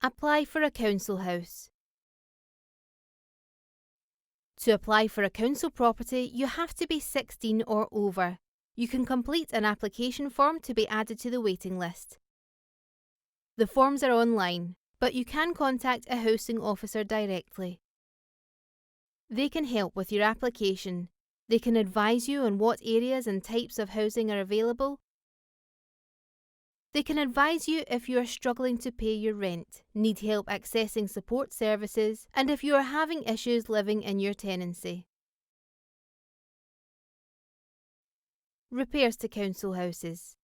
Apply for a council house. To apply for a council property, you have to be 16 or over. You can complete an application form to be added to the waiting list. The forms are online, but you can contact a housing officer directly. They can help with your application. They can advise you on what areas and types of housing are available. They can advise you if you are struggling to pay your rent, need help accessing support services, and if you are having issues living in your tenancy. Repairs to council houses.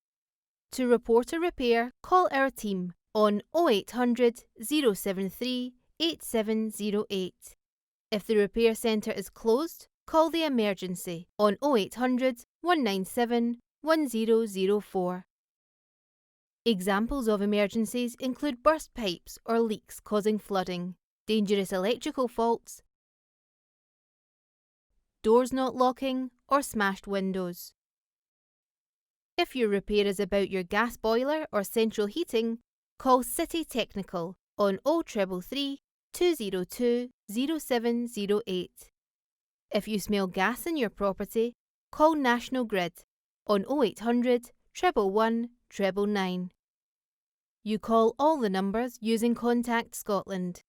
To report a repair, call our team on 0800 073 8708. If the repair centre is closed, call the emergency on 0800 197 1004. Examples of emergencies include burst pipes or leaks causing flooding, dangerous electrical faults, doors not locking, or smashed windows. If your repair is about your gas boiler or central heating, call City Technical on 0333 202 0708. If you smell gas in your property, call National Grid on 0800 111 999. You call all the numbers using Contact Scotland.